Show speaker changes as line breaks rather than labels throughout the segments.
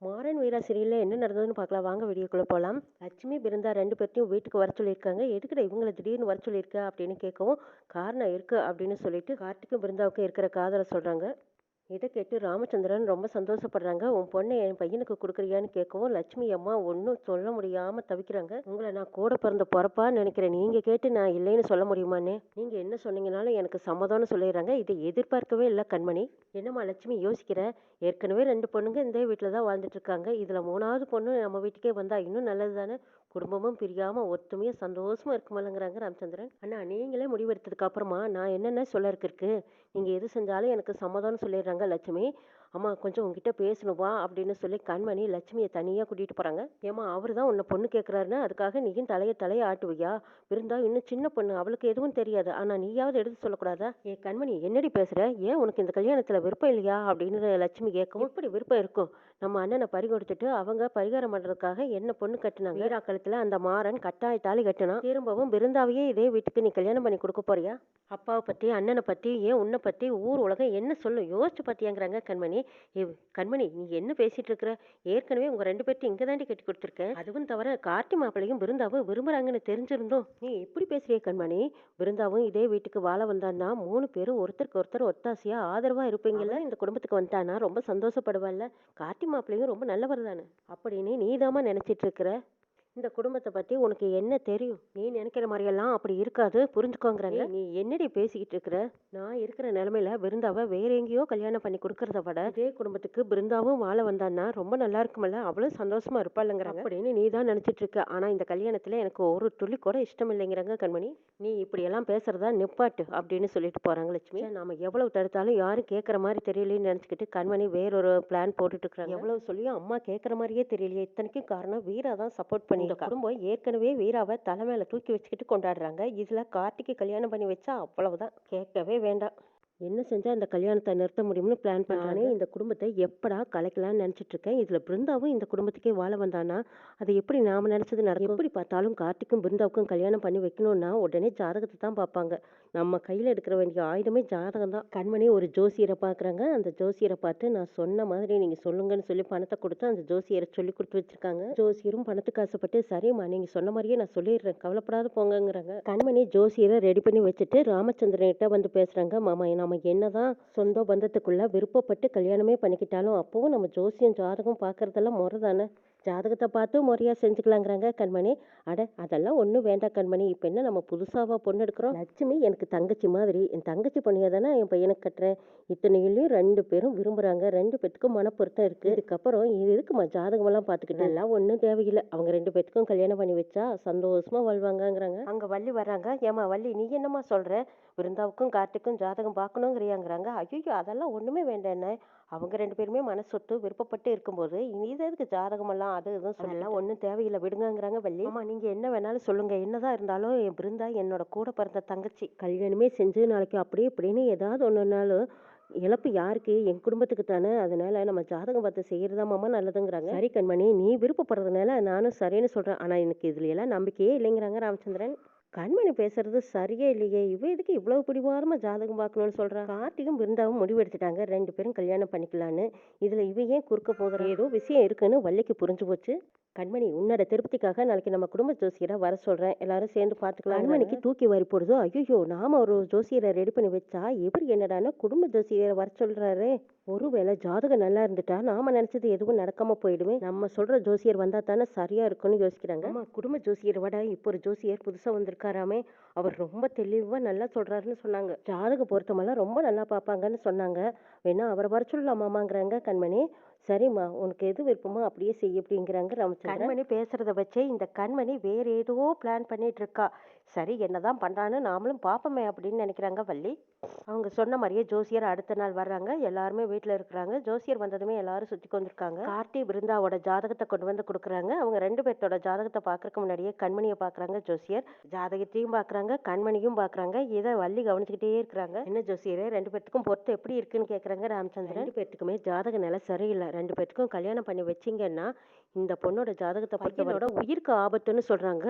மாறன் வீரா சீரியல்ல என்ன நடந்ததுன்னு பார்க்கலாம் வாங்க வீடியோக்குள்ள போகலாம். லட்சுமி பிருந்தா 2 பேர்த்தையும் வீட்டுக்கு வர சொல்லியிருக்காங்க. எதுக்குடா இவங்கள திடீர்னு வர சொல்லியிருக்க அப்படின்னு கேட்கவும், காரணம் இருக்கு அப்படின்னு சொல்லிட்டு கார்த்திக்கும் பிருந்தாவுக்கும் இருக்கிற காதலை சொல்றாங்க. இதை கேட்டு ராமச்சந்திரன் ரொம்ப சந்தோஷப்படுறாங்க. உன் பொண்ணை என் பையனுக்கு கொடுக்குறியான்னு கேட்கவும், லட்சுமி அம்மா ஒன்றும் சொல்ல முடியாம தவிக்கிறாங்க. உங்களை நான் கூட பிறந்த பொறப்பான்னு நினைக்கிறேன். நீங்க கேட்டு நான் இல்லைன்னு சொல்ல முடியுமான்னு நீங்க என்ன சொன்னீங்கனாலும் எனக்கு சம்மதம்னு சொல்லிடுறாங்க. இதை எதிர்பார்க்கவே இல்லை கண்மணி. என்னம்மா லட்சுமி யோசிக்கிற? ஏற்கனவே 2 பொண்ணுங்க இந்த வீட்டில் தான் வாழ்ந்துட்டு இருக்காங்க. இதுல 3வது பொண்ணு நம்ம வீட்டுக்கே வந்தா இன்னும் நல்லது தானே. குடும்பமும் பிரியாம ஒத்துமையா சந்தோஷமா இருக்குமல்லங்கிறாங்க ராமச்சந்திரன். அண்ணா நீங்களே முடிவெடுத்ததுக்கு அப்புறமா நான் என்னென்ன சொல்ல இருக்கு. நீங்க எது செஞ்சாலும் எனக்கு சம்மதம்னு சொல்லிடுறாங்க லட்சுமி. அம்மா கொஞ்சம் உங்ககிட்ட பேசணும் வா அப்படின்னு சொல்லி கண்மணி லட்சுமியை தனியா கூட்டிட்டு போறாங்க. ஏமா அவரு தான் உன்னை பொண்ணு கேட்கறாருன்னு அதுக்காக நீயும் தலைய ஆட்டுவியா? இருந்தா இன்னும் சின்ன பொண்ணு, அவளுக்கு எதுவும் தெரியாது. ஆனா நீயாவது எடுத்து சொல்லக்கூடாதா? ஏ கண்மணி என்னடி பேசுற? ஏன் உனக்கு இந்த கல்யாணத்துல விருப்பம் இல்லையா அப்படின்னு லட்சுமி கேட்கும். எப்படி விருப்பம் இருக்கும்? நம்ம அண்ணனை பறி கொடுத்துட்டு அவங்க பரிகாரம் பண்றதுக்காக என்ன பொண்ணு கட்டுனாங்க. வீரா கழுத்துல அந்த மாறன் கட்டாய தாலி கட்டினா திரும்பவும் பிருந்தாவையே இதே வீட்டுக்கு நீ கல்யாணம் பண்ணி கொடுக்க போறியா? அப்பாவை பத்தி அண்ணனை பத்தி ஏன் உன்னை பத்தி ஊர் உலகம் என்ன சொல்லும் யோசிச்சு பாத்தியாங்கிறாங்க கண்மணி. கண்மணி நீ என்ன பேசிட்டு இருக்கிற? ஏற்கனவே உங்க 2 பேர்த்தையும் இங்க தாண்டி கட்டி கொடுத்துருக்கேன். அதுவும் தவிர கார்த்தி மாப்பிள்ளையும் பிருந்தாவும் விரும்புறாங்கன்னு தெரிஞ்சிருந்தோம் நீ எப்படி பேசுறிய கண்மணி? பிருந்தாவும் இதே வீட்டுக்கு வாழ வந்தான்னா 3 பேரும் ஒருத்தருக்கு ஒருத்தர் ஒத்தாசையா ஆதரவா இருப்பீங்கல்ல. இந்த குடும்பத்துக்கு வந்துட்டானா ரொம்ப சந்தோஷப்படுவல்ல. கார்த்தி மாப்பிள்ளையும் ரொம்ப நல்லவர் தானே அப்படின்னு நீதாமா நினைச்சிட்டு இருக்கிற. இந்த குடும்பத்தை பத்தி உனக்கு என்ன தெரியும்? நீ நினைக்கிற மாதிரியெல்லாம் அப்படி இருக்காது புரிஞ்சுக்கோங்கிறாங்க. நீ என்னடி பேசிக்கிட்டு இருக்கிற? நான் இருக்கிற நிலைமையில பிருந்தாவை வேற எங்கேயோ கல்யாணம் பண்ணி கொடுக்கறத விட இதே குடும்பத்துக்கு பிருந்தாவும் வாழ வந்தான்னா ரொம்ப நல்லா இருக்குமல்ல, அவளும் சந்தோஷமா இருப்பாள்ங்கிறாங்க அப்படின்னு நீ தான் நினைச்சிட்டு இருக்க. ஆனா இந்த கல்யாணத்துல எனக்கு ஒரு துளி கூட இஷ்டம் இல்லைங்கிறாங்க கண்மணி. நீ இப்படி எல்லாம் பேசுறதா நிப்பாட்டு அப்படின்னு சொல்லிட்டு போறாங்க லட்சுமி. நாம எவ்வளவு தடுத்தாலும் யாரும் கேட்கற மாதிரி தெரியலன்னு நினைச்சுக்கிட்டு கண்மணி வேறொரு பிளான் போட்டுட்டு இருக்காங்க. எவ்வளவு சொல்லியும் அம்மா கேட்கற மாதிரியே தெரியலையே. இத்தனைக்கும் காரணம் வீரா தான் சப்போர்ட் பண்ணி. இந்த குடும்பம் ஏற்கனவே வீராவை தலை மேல தூக்கி வச்சுக்கிட்டு கொண்டாடுறாங்க. இதுல கார்த்திக்கு கல்யாணம் பண்ணி வச்சா அவ்வளவுதான், கேட்கவே வேண்டாம். என்ன செஞ்சா இந்த கல்யாணத்தை நிறுத்த முடியும்னு பிளான் பண்ணானே. இந்த குடும்பத்தை எப்படா கலைக்கலாம்னு நினைச்சிட்டு இருக்கேன். இதுல பிருந்தாவும் இந்த குடும்பத்துக்கே வாழ வந்தானா அதை எப்படி நாம நினைச்சது நடக்கும்? எப்படி பார்த்தாலும் கார்த்திக்கும் பிருந்தாவுக்கும் கல்யாணம் பண்ணி வைக்கணும்னா உடனே ஜாதகத்தை தான் பார்ப்பாங்க. நம்ம கையில எடுக்கிற வேண்டிய ஆயுதமே ஜாதகம் தான். கண்மணி ஒரு ஜோசியரை பாக்குறாங்க. அந்த ஜோசியரை பார்த்து நான் சொன்ன மாதிரி நீங்க சொல்லுங்கன்னு சொல்லி பணத்தை கொடுத்து அந்த ஜோசியரை சொல்லி கொடுத்து வச்சிருக்காங்க. ஜோசியரும் பணத்துக்கு ஆசைப்பட்டு சரிம்மா நீங்க சொன்ன மாதிரியே நான் சொல்லிடுறேன் கவலைப்படாத போங்கங்கிறாங்க. கண்மணி ஜோசியரை ரெடி பண்ணி வச்சுட்டு ராமச்சந்திரன் கிட்ட வந்து பேசுறாங்க. மாமா நம்ம என்னதான் சொந்த பந்தத்துக்குள்ள விருப்பப்பட்டு கல்யாணமே பண்ணிக்கிட்டாலும் அப்பவும் நம்ம ஜோசியம் ஜாதகம் பார்க்கறதெல்லாம் முறை தானே. ஜாதகத்தை பார்த்து முறையா செஞ்சுக்கலாங்கிறாங்க கண்மணி. அட அதெல்லாம் ஒன்றும் வேண்டாம் கண்மணி. இப்போ என்ன நம்ம புதுசாவா பொண்ணு எடுக்கிறோம்? லட்சுமி எனக்கு தங்கச்சி மாதிரி. என் தங்கச்சி பொண்ணியை தானே என் பையனுக்கு கட்டுறேன். இத்தனையிலையும் 2 பேரும் விரும்புறாங்க. 2 பேத்துக்கும் மனப்பொருத்தம் இருக்கு. இதுக்கப்புறம் இது இருக்குமா ஜாதகமெல்லாம் பார்த்துக்கிட்டு எல்லாம் ஒன்றும் தேவையில்லை. அவங்க 2 பேத்துக்கும் கல்யாணம் பண்ணி வச்சா சந்தோஷமா வாழ்வாங்கங்கிறாங்க. அங்க வள்ளி வர்றாங்க. ஏமா வள்ளி நீ என்னம்மா சொல்ற? பிருந்தாவுக்கும் கார்த்திக்கும் ஜாதகம் பார்க்கணுங்கிறியாங்கிறாங்க. ஐயோ அதெல்லாம் ஒண்ணுமே வேண்டாம் என்ன. அவங்க 2 பேருமே மனசொட்டு விருப்பப்பட்டு இருக்கும்போது இனி இது எதுக்கு ஜாதகமெல்லாம் அது இதுன்னு சொல்லலாம். ஒன்றும் தேவையில்லை விடுங்கங்கிறாங்க வள்ளி. ஆமா நீங்க என்ன வேணாலும் சொல்லுங்க. என்னதான் இருந்தாலும் என் பிருந்தா என்னோட கூட பிறந்த தங்கச்சி. கல்யாணமே செஞ்சு நாளைக்கு அப்படியே இப்படின்னு ஏதாவது ஒண்ணுனாலும் இழப்பு யாருக்கு? என் குடும்பத்துக்கு தானே. அதனால நம்ம ஜாதகம் பார்த்து செய்யறதா மாமா நல்லதுங்கிறாங்க. சரி கண்மணி நீ விருப்பப்படுறதுனால நானும் சரின்னு சொல்றேன். ஆனா எனக்கு இதுல எல்லாம் நம்பிக்கையே இல்லைங்கிறாங்க ராமச்சந்திரன். கண்மணி பேசுறது சரியே இல்லையே. இவ எதுக்கு இவ்வளவு பிடிவாரமா ஜாதகம் பார்க்கணும்னு சொல்றா? கார்த்திகும் பிருந்தாவும் முடிவு எடுத்துட்டாங்க 2 பேரும் கல்யாணம் பண்ணிக்கலான்னு. இதுல இவ ஏன் குறுக்க போதுற? ஏதோ விஷயம் இருக்குன்னு வள்ளிக்கு புரிஞ்சு போச்சு. கண்மணி உன்னோட திருப்திக்காக நாளைக்கு நம்ம குடும்ப ஜோசியரை வர சொல்றேன். எல்லாரும் சேர்ந்து பார்த்துக்கலாம். கண்மணிக்கு தூக்கி வாரி போடுதோ. ஐயோ நாம ஒரு ஜோசியரை ரெடி பண்ணி வச்சா இவர் என்னடான்னா குடும்ப ஜோசியரை வர சொல்றாரு. ஒருவேளை ஜாதகம் நல்லா இருந்துட்டா நாம நினைச்சது எதுவும் நடக்காம போயிடுமே. நம்ம சொல்ற ஜோசியர் வந்தா தானே சரியா இருக்கும்னு யோசிக்கிறாங்க. ஆமா குடும்ப ஜோசியரை விட இப்போ ஒரு ஜோசியர் புதுசா வந்திருக்காராமே. அவர் ரொம்ப தெளிவா நல்லா சொல்றாருன்னு சொன்னாங்க. ஜாதக பொருத்தமெல்லாம் ரொம்ப நல்லா பார்ப்பாங்கன்னு சொன்னாங்க. வேணா அவரை வர சொல்லலாமாங்கிறாங்க கண்மணி. சரிம்மா உனக்கு எது விருப்பமோ அப்படியே செய்ய அப்படிங்கிறாங்க ராமச்சந்திரன். கண்மணி பேசுறத வச்சே இந்த கண்மணி வேற ஏதோ பிளான் பண்ணிட்டு இருக்கா. சரி என்னதான் பண்றான்னு நாமளும் பாப்போமே அப்படின்னு நினைக்கிறாங்க வள்ளி. அவங்க சொன்ன மாதிரியே ஜோசியர் அடுத்த நாள் வர்றாங்க. எல்லாருமே வீட்டுல இருக்கிறாங்க. ஜோசியர் வந்ததுமே எல்லாரும் சுத்தி கொண்டிருக்காங்க. கார்த்தி பிருந்தாவோட ஜாதகத்தை கொண்டு வந்து கொடுக்குறாங்க. அவங்க 2 பேர்த்தோட ஜாதகத்தை பாக்குறதுக்கு முன்னாடியே கண்மணியை பாக்குறாங்க ஜோசியர். ஜாதகத்தையும் பாக்குறாங்க கண்மணியும் பாக்குறாங்க. இதை வள்ளி கவனிச்சுக்கிட்டே இருக்கிறாங்க. என்ன ஜோசியரே 2 பேர்த்துக்கும் பொறுத்து எப்படி இருக்குன்னு கேக்குறாங்க ராமச்சந்திரன். 2 பேர்த்துக்குமே ஜாதக நிலை சரியில்லை. 2 பேர்த்துக்கும் கல்யாணம் பண்ணி வச்சிங்கன்னா இந்த பொண்ணோட ஜாதகத்தை பையனோட உயிருக்கு ஆபத்துன்னு சொல்றாங்க.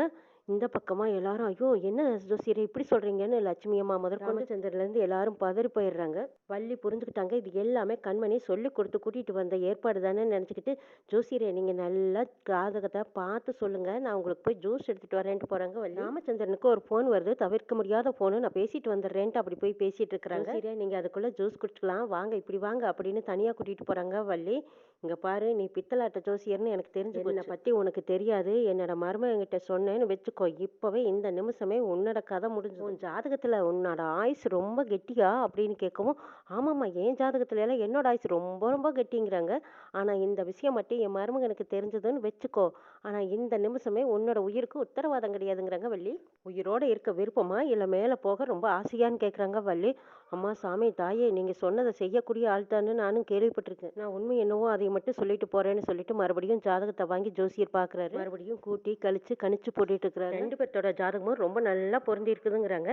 இந்த பக்கமா எல்லாரும் ஐயோ என்ன ஜோசியரே இப்படி சொல்றீங்கன்னு லட்சுமி அம்மா முதற்கொண்டு சந்திரன்லேருந்து எல்லாரும் பதறி போயிடுறாங்க. வள்ளி புரிஞ்சுக்கிட்டாங்க இது எல்லாமே கண்மணி சொல்லி கொடுத்து கூட்டிட்டு வந்த ஏற்பாடு தானே நினச்சிக்கிட்டு, ஜோசியரே நீங்க நல்லா ஜாதகத்தை பார்த்து சொல்லுங்க, நான் உங்களுக்கு போய் ஜூஸ் எடுத்துட்டு வரேன்ட்டு போறாங்க வள்ளி. ராமச்சந்திரனுக்கு ஒரு ஃபோன் வருது, தவிர்க்க முடியாத ஃபோனு, நான் பேசிட்டு வந்துடுறேன்ட்டு அப்படி போய் பேசிட்டு இருக்கிறாங்க. ஜோசியரே நீங்க அதுக்குள்ள ஜூஸ் குடிச்சுக்கலாம் வாங்க இப்படி வாங்க அப்படின்னு தனியா கூட்டிட்டு போறாங்க வள்ளி. இங்க பாரு நீ பித்தலாட்ட ஜோசியர்னு எனக்கு தெரிஞ்சு என்னை பத்தி உனக்கு தெரியாது, என்னோட மருமகன்கிட்ட சொன்னேன்னு வச்சுக்கோ, இப்பவே இந்த நிமிஷமே உன்னோட கதை முடிஞ்சு. உன் ஜாதகத்துல உன்னோட ஆயுசு ரொம்ப கெட்டியா அப்படின்னு கேட்கவும், ஆமாம்மா என் ஜாதகத்துல எல்லாம் என்னோட ஆயுசு ரொம்ப ரொம்ப கெட்டிங்கிறாங்க, ஆனா இந்த விஷயம் மட்டும் என் மருமகனுக்கு தெரிஞ்சதுன்னு வச்சுக்கோ, ஆனா இந்த நிமிஷமே உன்னோட உயிருக்கு உத்தரவாதம் கிடையாதுங்கிறாங்க வள்ளி. உயிரோட இருக்க விருப்பமா இல்ல மேல போக ரொம்ப ஆசையான்னு கேக்குறாங்க வள்ளி. அம்மா சாமி தாயே நீங்க சொன்னதை செய்யக்கூடிய ஆள் தானு நானும் கேள்விப்பட்டிருக்கேன், நான் உண்மை என்னவோ அதை மட்டும் சொல்லிட்டு போறேன்னு சொல்லிட்டு மறுபடியும் ஜாதகத்தை வாங்கி ஜோசியர் பாக்குறாரு. மறுபடியும் கூட்டி கழிச்சு கணிச்சு போட்டுட்டு இருக்கிறாரு. ரெண்டு பேர்த்தோட ஜாதகமும் ரொம்ப நல்லா பொருந்தி இருக்குதுங்கிறாங்க.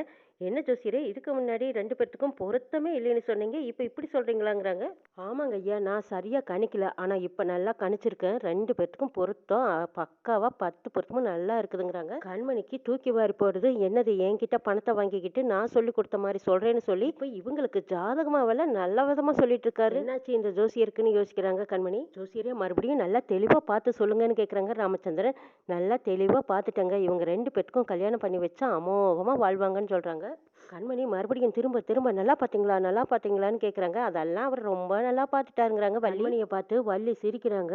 என்ன ஜோசியரே இதுக்கு முன்னாடி ரெண்டு பேர்த்துக்கும் பொருத்தமே இல்லைன்னு சொன்னீங்க, இப்ப இப்படி சொல்றீங்களாங்கிறாங்க. ஆமாங்க ஐயா நான் சரியா கணிக்கல, ஆனா இப்ப நல்லா கணிச்சிருக்கேன், ரெண்டு பேர்த்துக்கும் பொருத்தம் பக்காவா 10 பொருத்தமும் நல்லா இருக்குதுங்கிறாங்க. கண்மணிக்கு தூக்கி வாரி போடுது, என்னது என்கிட்ட பணத்தை வாங்கிக்கிட்டு நான் சொல்லி கொடுத்த மாதிரி சொல்றேன்னு சொல்லி இப்ப இவங்களுக்கு ஜாதகமாவல நல்ல விதமா சொல்லிட்டு இருக்காரு. என்னாச்சு இந்த ஜோசியருக்குன்னு யோசிக்கிறாங்க கண்மணி. ஜோசியரே மறுபடியும் நல்லா தெளிவா பார்த்து சொல்லுங்கன்னு கேக்குறாங்க ராமச்சந்திரன். நல்லா தெளிவா பார்த்துட்டங்க, இவங்க ரெண்டு பேத்துக்கும் கல்யாணம் பண்ணி வச்சா அமோகமா வாழ்வாங்கன்னு சொல்றாங்க. கண்மணி மறுபடியும் திரும்ப திரும்ப நல்லா பாத்தீங்களா நல்லா பாத்தீங்களான்னு கேக்குறாங்க. அதெல்லாம் அவர் ரொம்ப நல்லா பார்த்துட்டாருங்கிறாங்க. வள்ளிமணியை பார்த்து வள்ளி சிரிக்கிறாங்க.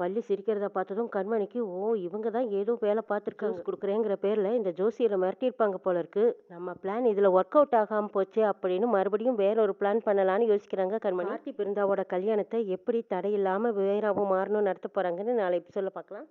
வள்ளி சிரிக்கிறத பார்த்ததும் கண்மணிக்கு ஓ இவங்க தான் ஏதோ வேலை பார்த்துருக்காங்க கொடுக்குறேங்கிற பேர்ல இந்த ஜோசியரை மிரட்டியிருப்பாங்க போல இருக்கு, நம்ம பிளான் இதுல ஒர்க் அவுட் ஆகாம போச்சு அப்படின்னு மறுபடியும் வேற ஒரு பிளான் பண்ணலான்னு யோசிக்கிறாங்க கண்மணி. கார்த்தி பிருந்தாவோட கல்யாணத்தை எப்படி தடையில்லாம வேறாவும் மாறணும் நடத்த போறாங்கன்னு நாளை எபிசோட்ல பார்க்கலாம்.